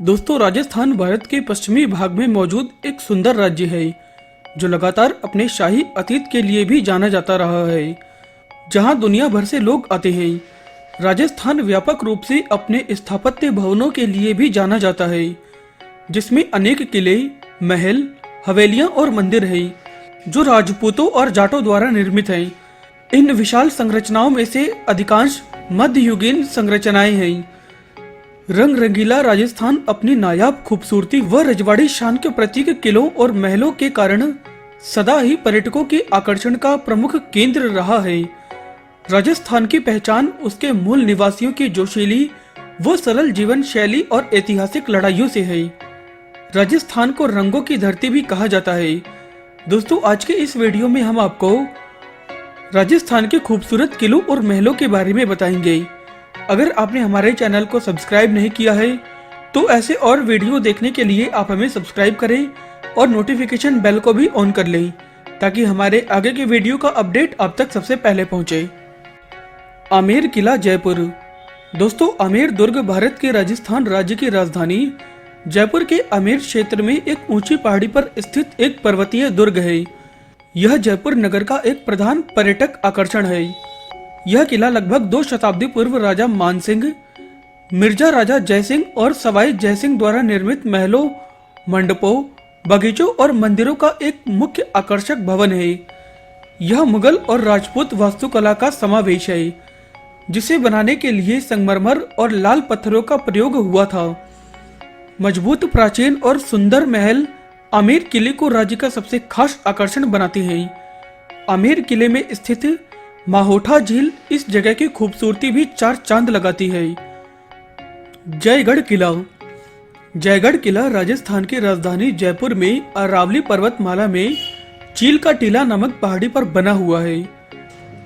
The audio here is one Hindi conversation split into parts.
दोस्तों, राजस्थान भारत के पश्चिमी भाग में मौजूद एक सुंदर राज्य है जो लगातार अपने शाही अतीत के लिए भी जाना जाता रहा है, जहां दुनिया भर से लोग आते हैं। राजस्थान व्यापक रूप से अपने स्थापत्य भवनों के लिए भी जाना जाता है, जिसमें अनेक किले, महल, हवेलियां और मंदिर हैं, जो राजपूतों और जाटों द्वारा निर्मित हैं। इन विशाल संरचनाओं में से अधिकांश मध्ययुगीन संरचनाएं हैं। रंग रंगीला राजस्थान अपनी नायाब खूबसूरती व रजवाड़ी शान के प्रतीक किलों और महलों के कारण सदा ही पर्यटकों के आकर्षण का प्रमुख केंद्र रहा है। राजस्थान की पहचान उसके मूल निवासियों की जोशीली व सरल जीवन शैली और ऐतिहासिक लड़ाइयों से है। राजस्थान को रंगों की धरती भी कहा जाता है। दोस्तों, आज के इस वीडियो में हम आपको राजस्थान के खूबसूरत किलों और महलों के बारे में बताएंगे। अगर आपने हमारे चैनल को सब्सक्राइब नहीं किया है तो ऐसे और वीडियो देखने के लिए आप हमें सब्सक्राइब करें और नोटिफिकेशन बेल को भी ऑन कर लें, ताकि हमारे आगे के वीडियो का अपडेट आप तक सबसे पहले पहुंचे। आमेर किला, जयपुर। दोस्तों, आमेर दुर्ग भारत के राजस्थान राज्य की राजधानी जयपुर के आमेर क्षेत्र में एक ऊंची पहाड़ी पर स्थित एक पर्वतीय दुर्ग है। यह जयपुर नगर का एक प्रधान पर्यटक आकर्षण है। यह किला लगभग 2 शताब्दी पूर्व राजा मानसिंह, मिर्जा राजा जयसिंह और सवाई जयसिंह द्वारा निर्मित महलों, मंडपों, बगीचों और मंदिरों का एक मुख्य आकर्षक भवन है। यह मुगल और राजपूत वास्तुकला का समावेश है, जिसे बनाने के लिए संगमरमर और लाल पत्थरों का प्रयोग हुआ था। मजबूत, प्राचीन और सुंदर महल आमेर किले को राज्य का सबसे खास आकर्षण बनाते हैं। आमेर किले में स्थित माहोठा झील इस जगह की खूबसूरती भी 4 चांद लगाती है। जयगढ़ किला। जयगढ़ किला राजस्थान की राजधानी जयपुर में अरावली पर्वतमाला में चील का टीला नामक पहाड़ी पर बना हुआ है।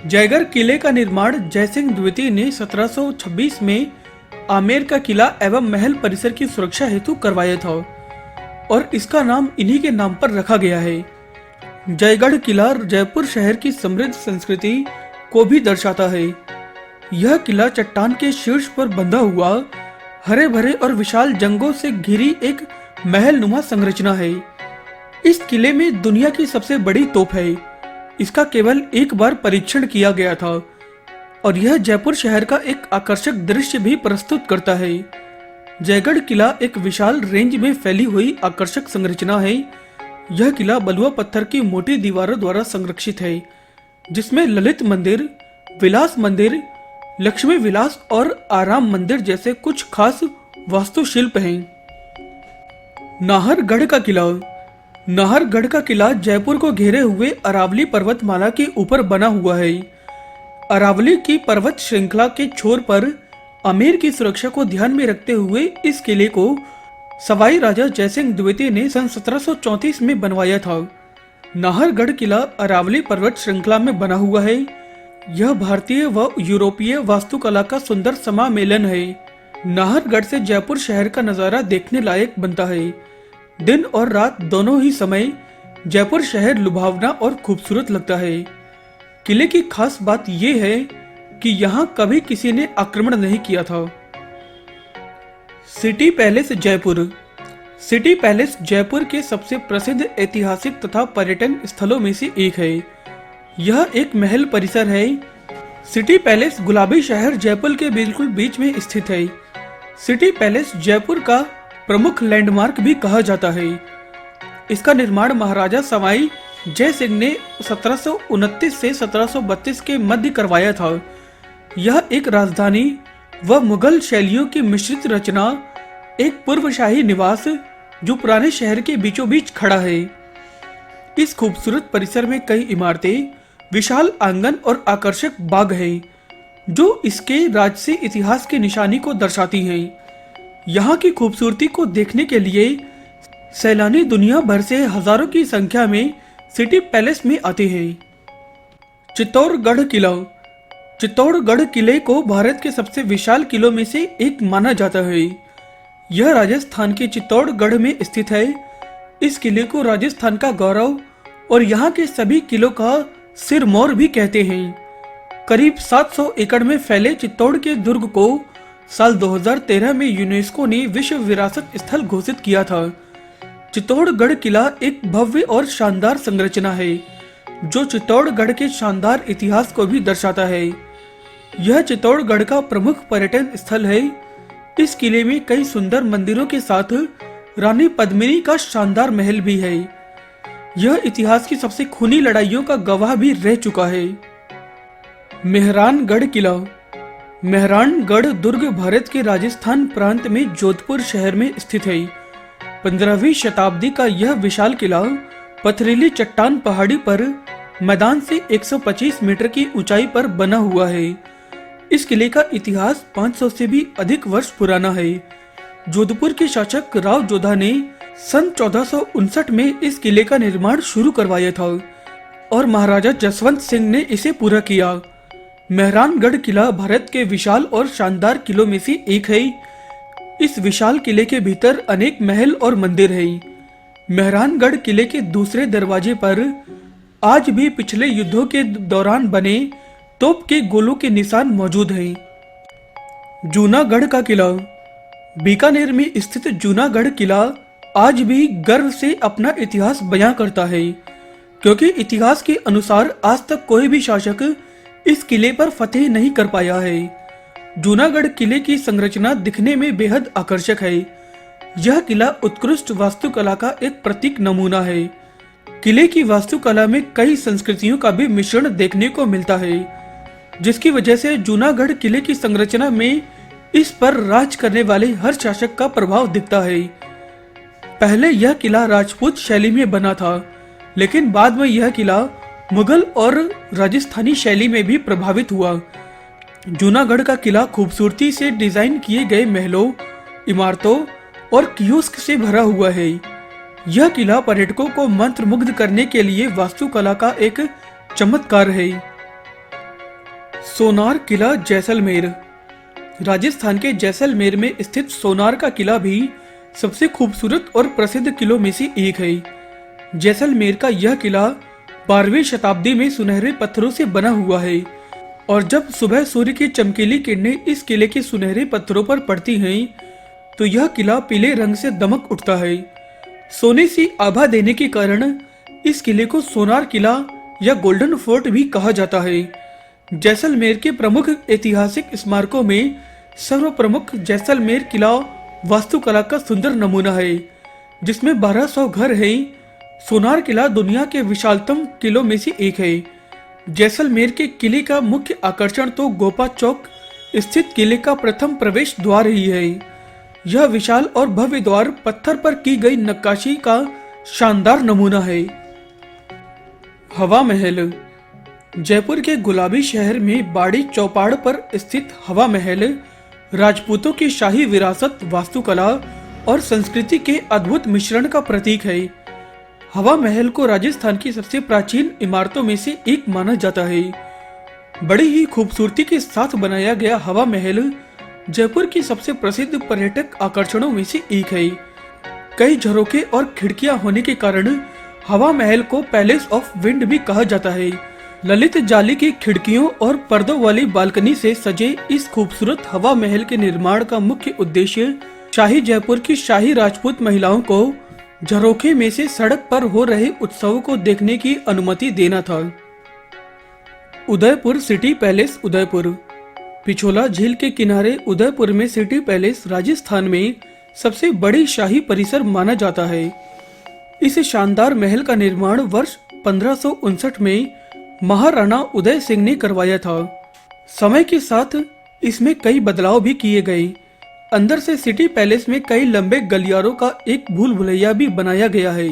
जयगढ़ किले का निर्माण जयसिंह द्वितीय ने 1726 में आमेर का किला एवं महल परिसर की सुरक्षा हेतु करवाया था और इसका नाम इन्हीं के नाम पर रखा गया है। जयगढ़ किला जयपुर शहर की समृद्ध संस्कृति को भी दर्शाता है। यह किला चट्टान के शीर्ष पर बंधा हुआ हरे भरे और विशाल जंगलों से घिरी एक महल नुमा संरचना है। इस किले में दुनिया की सबसे बड़ी तोप है। इसका केवल एक बार परीक्षण किया गया था और यह जयपुर शहर का एक आकर्षक दृश्य भी प्रस्तुत करता है। जयगढ़ किला एक विशाल रेंज में फैली हुई आकर्षक संरचना है। यह किला बलुआ पत्थर की मोटी दीवारों द्वारा संरक्षित है, जिसमें ललित मंदिर, विलास मंदिर, लक्ष्मी विलास और आराम मंदिर जैसे कुछ खास वास्तुशिल्प हैं। नाहरगढ़ का किला। नाहरगढ़ का किला जयपुर को घेरे हुए अरावली पर्वतमाला के ऊपर बना हुआ है। अरावली की पर्वत श्रृंखला के छोर पर आमेर की सुरक्षा को ध्यान में रखते हुए इस किले को सवाई राजा जयसिंह द्वितीय ने सन 1734 में बनवाया था। नाहरगढ़ किला अरावली पर्वत श्रृंखला में बना हुआ है। यह भारतीय व यूरोपीय वास्तुकला का सुंदर समामेलन है। नाहरगढ़ से जयपुर शहर का नजारा देखने लायक बनता है। दिन और रात दोनों ही समय जयपुर शहर लुभावना और खूबसूरत लगता है। किले की खास बात यह है कि यहाँ कभी किसी ने आक्रमण नहीं किया था। City palace, Jaipur. City palace Jaipur के सबसे प्रसिद्ध ऐतिहासिक तथा पर्यटन स्थलों में से एक है। यह एक महल परिसर है। सिटी पैलेस गुलाबी शहर जयपुर के बिल्कुल बीच में स्थित है। सिटी पैलेस जयपुर का प्रमुख लैंडमार्क भी कहा जाता है। इसका निर्माण महाराजा सवाई जय सिंह ने 1729 से 1732 के मध्य करवाया था। यह एक राजधानी व मुगल शैलियों की मिश्रित रचना, एक पूर्वशाही निवास जो पुराने शहर के बीचों बीच खड़ा है। इस खूबसूरत परिसर में कई इमारतें, विशाल आंगन और आकर्षक बाग हैं, जो इसके राजसी इतिहास की निशानी को दर्शाती हैं। यहाँ की खूबसूरती को देखने के लिए सैलानी दुनिया भर से हजारों की संख्या में सिटी पैलेस में आते हैं। चित्तौड़गढ़ किला। चित्तौड़गढ़ किले को भारत के सबसे विशाल किलों में से एक माना जाता है। यह राजस्थान के चित्तौड़गढ़ में स्थित है। इस किले को राजस्थान का गौरव और यहाँ के सभी किलों का सिरमौर भी कहते हैं। करीब 700 एकड़ में फैले चित्तौड़ के दुर्ग को साल 2013 में यूनेस्को ने विश्व विरासत स्थल घोषित किया था। चित्तौड़गढ़ किला एक भव्य और शानदार संरचना है जो चित्तौड़गढ़ के शानदार इतिहास को भी दर्शाता है। यह चित्तौड़गढ़ का प्रमुख पर्यटन स्थल है। इस किले में कई सुंदर मंदिरों के साथ रानी पद्मिनी का शानदार महल भी है। यह इतिहास की सबसे खूनी लड़ाइयों का गवाह भी रह चुका है। मेहरानगढ़ किला। मेहरानगढ़ दुर्ग भारत के राजस्थान प्रांत में जोधपुर शहर में स्थित है। 15वीं शताब्दी का यह विशाल किला पथरीली चट्टान पहाड़ी पर मैदान से 125 मीटर की ऊंचाई पर बना हुआ है। इस किले का इतिहास 500 से भी अधिक वर्ष पुराना है। जोधपुर के शासक राव जोधा ने सन 1459 में इस किले का निर्माण शुरू करवाया था और महाराजा जसवंत सिंह ने इसे पूरा किया। मेहरानगढ़ किला भारत के विशाल और शानदार किलों में से एक है। इस विशाल किले के भीतर अनेक महल और मंदिर हैं। मेहरानगढ़ किले के दूसरे दरवाजे पर आज भी पिछले युद्धों के दौरान बने तोप के गोलों के निशान मौजूद हैं। जूनागढ़ का किला। बीकानेर में स्थित जूनागढ़ किला आज भी गर्व से अपना इतिहास बयां करता है, क्योंकि इतिहास के अनुसार आज तक कोई भी शासक इस किले पर फतेह नहीं कर पाया है। जूनागढ़ किले की संरचना दिखने में बेहद आकर्षक है। यह किला उत्कृष्ट वास्तुकला का एक प्रतीक नमूना है। किले की वास्तुकला में कई संस्कृतियों का भी मिश्रण देखने को मिलता है, जिसकी वजह से जूनागढ़ किले की संरचना में इस पर राज करने वाले हर शासक का प्रभाव दिखता है। पहले यह किला राजपूत शैली में बना था, लेकिन बाद में यह किला मुगल और राजस्थानी शैली में भी प्रभावित हुआ। जूनागढ़ का किला खूबसूरती से डिजाइन किए गए महलों, इमारतों और कियोस्क से भरा हुआ है। यह किला पर्यटकों को मंत्रमुग्ध करने के लिए वास्तुकला का एक चमत्कार है। सोनार किला जैसलमेर। राजस्थान के जैसलमेर में स्थित सोनार का किला भी सबसे खूबसूरत और प्रसिद्ध किलों में से एक है। जैसलमेर का यह किला 12वीं शताब्दी में सुनहरे पत्थरों से बना हुआ है और जब सुबह सूर्य की चमकीली किरणें इस किले के सुनहरे पत्थरों पर पड़ती हैं तो यह किला पीले रंग से दमक उठता है। सोने सी आभा देने के कारण इस किले को सोनार किला या गोल्डन फोर्ट भी कहा जाता है। जैसलमेर के प्रमुख ऐतिहासिक स्मारकों में सर्वप्रमुख जैसलमेर किला वास्तुकला का सुंदर नमूना है, जिसमें 1200 घर हैं। सोनार किला दुनिया के विशालतम किलों में से एक है। जैसलमेर के किले का मुख्य आकर्षण तो गोपा चौक स्थित किले का प्रथम प्रवेश द्वार ही है। यह विशाल और भव्य द्वार पत्थर पर की गई नक्काशी का शानदार नमूना है। हवा महल। जयपुर के गुलाबी शहर में बाड़ी चौपाड़ पर स्थित हवा महल राजपूतों की शाही विरासत, वास्तुकला और संस्कृति के अद्भुत मिश्रण का प्रतीक है। हवा महल को राजस्थान की सबसे प्राचीन इमारतों में से एक माना जाता है। बड़ी ही खूबसूरती के साथ बनाया गया हवा महल जयपुर की सबसे प्रसिद्ध पर्यटक आकर्षणों में से एक है। कई झरोखे और खिड़कियां होने के कारण हवा महल को पैलेस ऑफ विंड भी कहा जाता है। ललित जाली की खिड़कियों और पर्दों वाली बालकनी से सजे इस खूबसूरत हवा महल के निर्माण का मुख्य उद्देश्य शाही जयपुर की शाही राजपूत महिलाओं को झरोखे में से सड़क पर हो रहे उत्सवों को देखने की अनुमति देना था। Udaipur city palace. उदयपुर पिछोला झील के किनारे उदयपुर में सिटी पैलेस राजस्थान में सबसे बड़ी शाही परिसर माना जाता है। इस शानदार महल का निर्माण वर्ष 1559 में महाराणा उदय सिंह ने करवाया था। समय के साथ इसमें कई बदलाव भी किए गए। अंदर से सिटी पैलेस में कई लंबे गलियारों का एक भूल भुलैया भी बनाया गया है,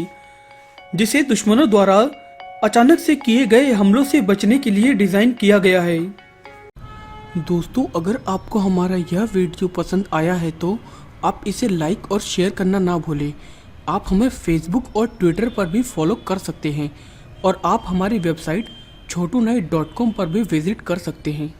जिसे दुश्मनों द्वारा अचानक से किए गए हमलों से बचने के लिए डिजाइन किया गया है। दोस्तों, अगर आपको हमारा यह वीडियो पसंद आया है तो आप इसे लाइक और शेयर करना ना भूलें। आप हमें फेसबुक और ट्विटर पर भी फॉलो कर सकते हैं और आप हमारी वेबसाइट chotunai.com पर भी विजिट कर सकते हैं।